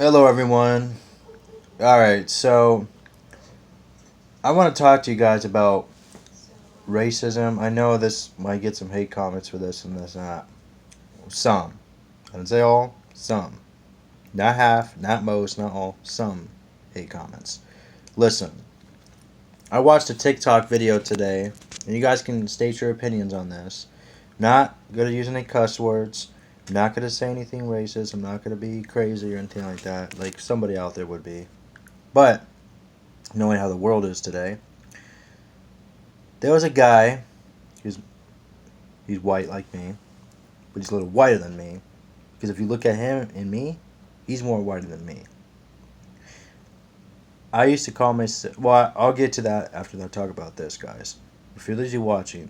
Hello, everyone. Alright, so I want to talk to you guys about racism. I know this might get some hate comments for this and this and that. Some. I didn't say all, some. Not half, not most, not all. Some hate comments. Listen, I watched a TikTok video today, and you guys can state your opinions on this. Not going to use any cuss words. Not going to say anything racist. I'm not going to be crazy or anything like that, like somebody out there would be. But knowing how the world is today, there was a guy. He's white like me, but he's a little whiter than me. Because if you look at him and me, he's more whiter than me. I used to call myself. Well, I'll get to that after I talk about this, guys. If you're usually watching,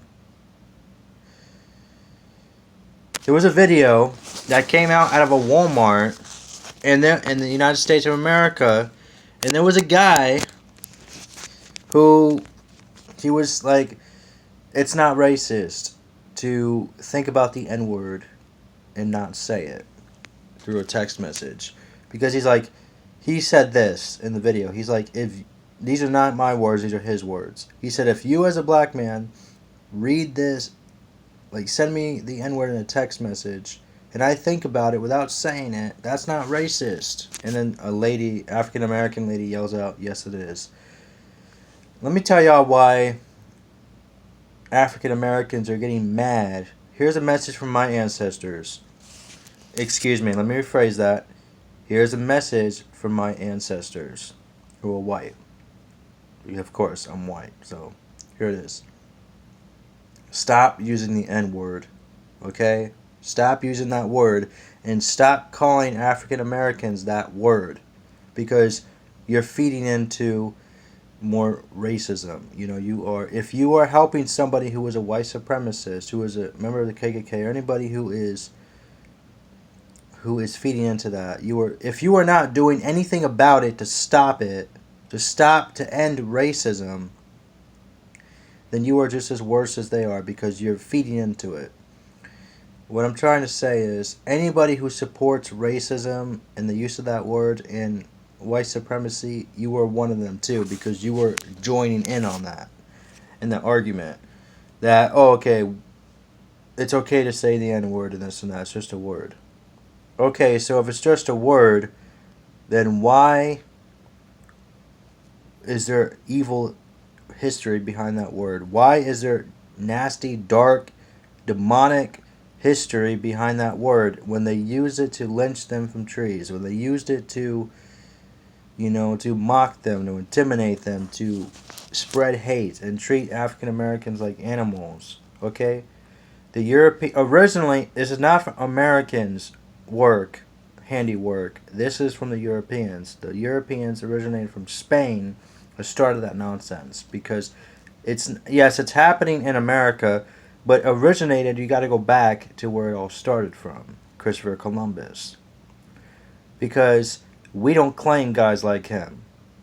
there was a video that came out of a Walmart in the United States of America, and there was a guy who he was like, it's not racist to think about the N word and not say it through a text message, because he's like, he said this in the video. He's like, if these are not my words, these are his words. He said, if you as a black man read this, like send me the N word in a text message, and I think about it without saying it, that's not racist. And then a lady, African American lady, yells out, yes, it is. Let me tell y'all why African Americans are getting mad. Here's a message from my ancestors. Excuse me, let me rephrase that. Here's a message from my ancestors who are white. Of course, I'm white, so here it is. Stop using the N word, okay? Stop using that word and stop calling African Americans that word, because you're feeding into more racism. You know, if you are helping somebody who is a white supremacist, who is a member of the KKK, or anybody who is feeding into that, if you are not doing anything about it to stop to end racism, then you are just as worse as they are, because you're feeding into it. What I'm trying to say is, anybody who supports racism and the use of that word and white supremacy, you are one of them too, because you were joining in on that, in the argument that, oh, okay, it's okay to say the N word and this and that, it's just a word. Okay, so if it's just a word, then why is there evil history behind that word? Why is there nasty, dark, demonic history behind that word when they used it to lynch them from trees, when they used it to, to mock them, to intimidate them, to spread hate and treat African Americans like animals? Okay? Originally, this is not from Americans' handiwork. This is from the Europeans. The Europeans originated from Spain, who started that nonsense, because it's happening in America, but originated, you got to go back to where it all started from, Christopher Columbus. Because we don't claim guys like him,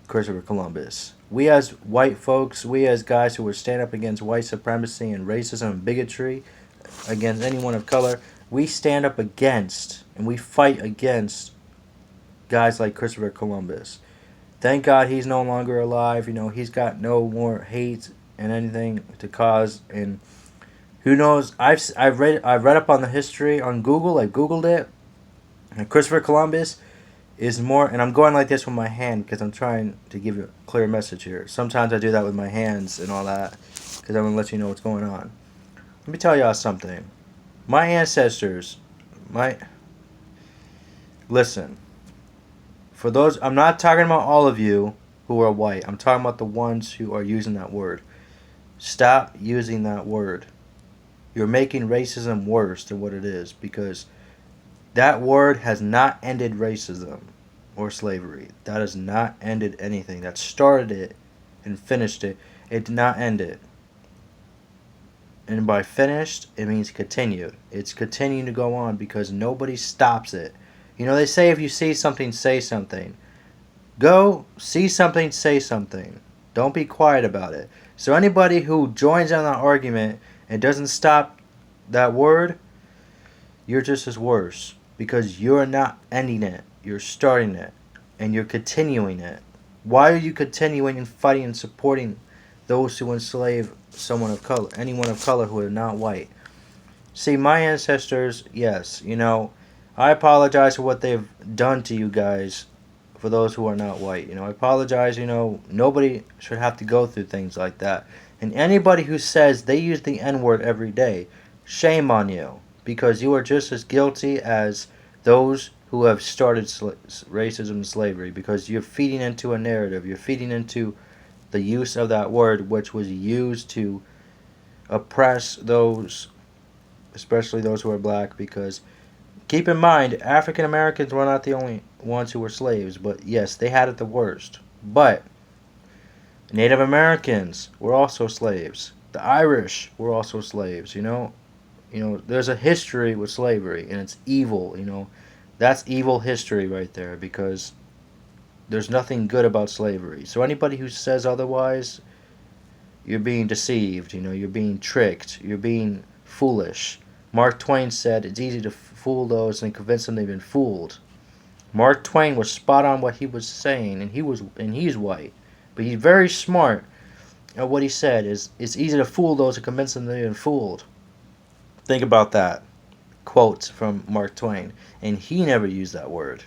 Christopher Columbus. We as white folks, we as guys who would stand up against white supremacy and racism and bigotry against anyone of color, we stand up against and we fight against guys like Christopher Columbus. Thank God he's no longer alive. He's got no more hate and anything to cause. And who knows? I've read up on the history on Google. I googled it. And Christopher Columbus is more. And I'm going like this with my hand because I'm trying to give you a clear message here. Sometimes I do that with my hands and all that because I want to let you know what's going on. Let me tell y'all something. My ancestors, listen. For those, I'm not talking about all of you who are white. I'm talking about the ones who are using that word. Stop using that word. You're making racism worse than what it is, because that word has not ended racism or slavery. That has not ended anything. That started it and finished it. It did not end it. And by finished, it means continued. It's continuing to go on because nobody stops it. They say if you see something, say something. Go see something, say something. Don't be quiet about it. So anybody who joins in that argument and doesn't stop that word, you're just as worse, because you're not ending it. You're starting it. and you're continuing it. Why are you continuing and fighting and supporting those who enslave someone of color, anyone of color who are not white? See, my ancestors, yes, I apologize for what they've done to you guys, for those who are not white. I apologize, nobody should have to go through things like that. And anybody who says they use the N word every day, shame on you, because you are just as guilty as those who have started racism and slavery, because you're feeding into a narrative, you're feeding into the use of that word, which was used to oppress those, especially those who are black, because keep in mind, African Americans were not the only ones who were slaves, but yes, they had it the worst. But Native Americans were also slaves. The Irish were also slaves, there's a history with slavery, and it's evil, That's evil history right there, because there's nothing good about slavery. So anybody who says otherwise, you're being deceived, you're being tricked, you're being foolish. Mark Twain said it's easy to fool those and convince them they've been fooled. Mark Twain was spot on what he was saying, and he's white, but he's very smart at what he said. Is it's easy to fool those and convince them they've been fooled. Think about that quote from Mark Twain, and he never used that word.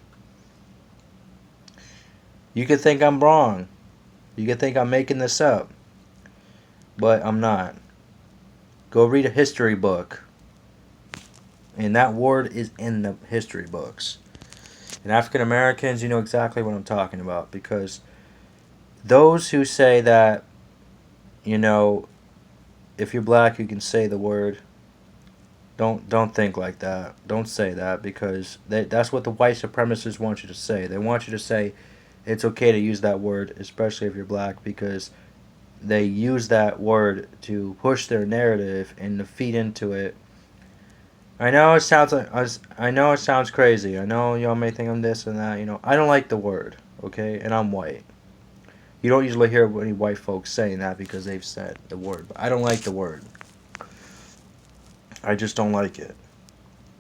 You could think I'm wrong. You could think I'm making this up, but I'm not. Go read a history book, and that word is in the history books. And African Americans, you know exactly what I'm talking about, because those who say that, if you're black, you can say the word. Don't think like that. Don't say that, because that's what the white supremacists want you to say. They want you to say it's okay to use that word, especially if you're black, because they use that word to push their narrative and to feed into it. I know it sounds crazy. I know y'all may think I'm this and that. I don't like the word, okay, and I'm white. You don't usually hear any white folks saying that because they've said the word, but I don't like the word. I just don't like it.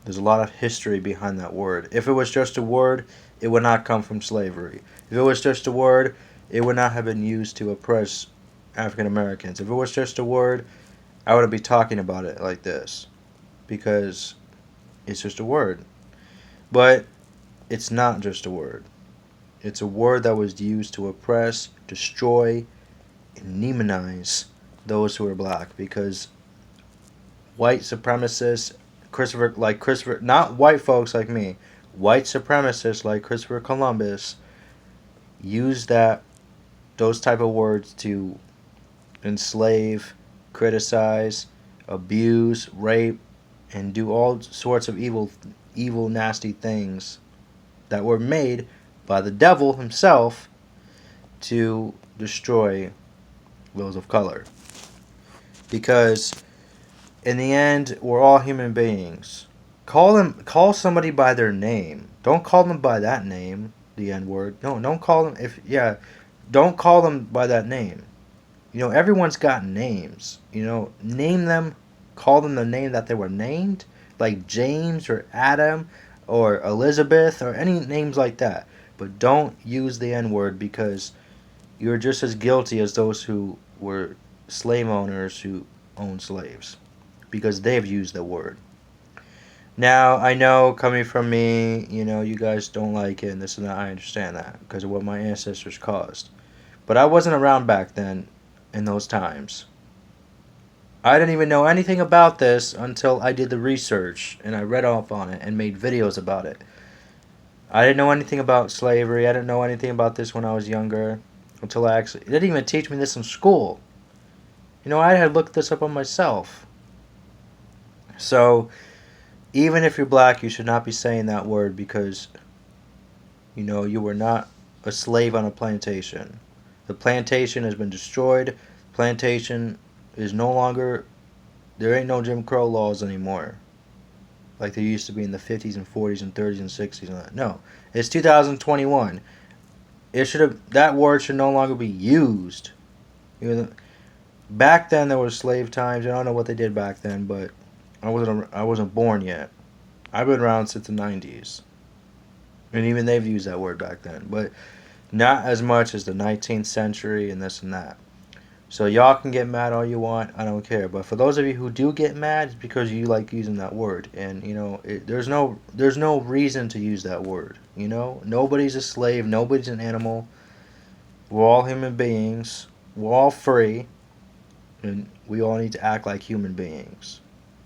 There's a lot of history behind that word. If it was just a word, it would not come from slavery. If it was just a word, it would not have been used to oppress African Americans. If it was just a word, I wouldn't be talking about it like this, because it's just a word. But it's not just a word. It's a word that was used to oppress, destroy, and demonize those who are black, because white supremacists, not white folks like me, white supremacists like Christopher Columbus used those type of words to enslave, criticize, abuse, rape, and do all sorts of evil, nasty things that were made by the devil himself to destroy those of color. Because in the end, we're all human beings. Call somebody by their name. Don't call them by that name, the N word. No, don't call them don't call them by that name. Everyone's got names. Name them, call them the name that they were named, like James or Adam or Elizabeth or any names like that. But don't use the N word, because you're just as guilty as those who were slave owners who owned slaves, because they've used the word. Now, I know, coming from me, you guys don't like it and this and that. I understand that because of what my ancestors caused. But I wasn't around back then in those times. I didn't even know anything about this until I did the research and I read up on it and made videos about it. I didn't know anything about slavery. I didn't know anything about this when I was younger until it didn't even teach me this in school. I had looked this up on myself. So, even if you're black, you should not be saying that word, because, you were not a slave on a plantation. The plantation has been destroyed. Plantation is no longer, there ain't no Jim Crow laws anymore, like there used to be in the 50s and 40s and 30s and 60s and that. No, it's 2021. That word should no longer be used. Back then there was slave times. I don't know what they did back then, but I wasn't born yet. I've been around since the 90s. And even they've used that word back then. But not as much as the 19th century and this and that. So y'all can get mad all you want. I don't care. But for those of you who do get mad, it's because you like using that word. And there's no reason to use that word. Nobody's a slave. Nobody's an animal. We're all human beings. We're all free, and we all need to act like human beings.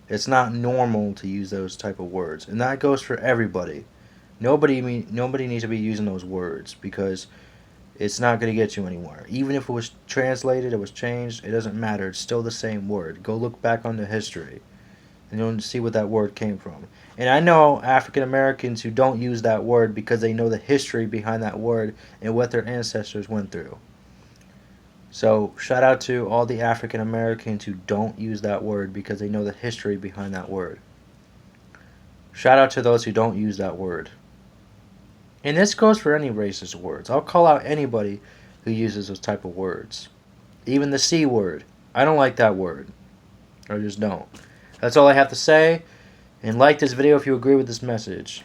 It's not normal to use those type of words, and that goes for everybody. Nobody needs to be using those words because it's not going to get you anywhere. Even if it was translated, it was changed, it doesn't matter. It's still the same word. Go look back on the history and you'll see what that word came from. And I know African Americans who don't use that word because they know the history behind that word and what their ancestors went through. So, shout out to all the African Americans who don't use that word because they know the history behind that word. Shout out to those who don't use that word. And this goes for any racist words. I'll call out anybody who uses those type of words. Even the C word. I don't like that word. I just don't. That's all I have to say. And like this video if you agree with this message.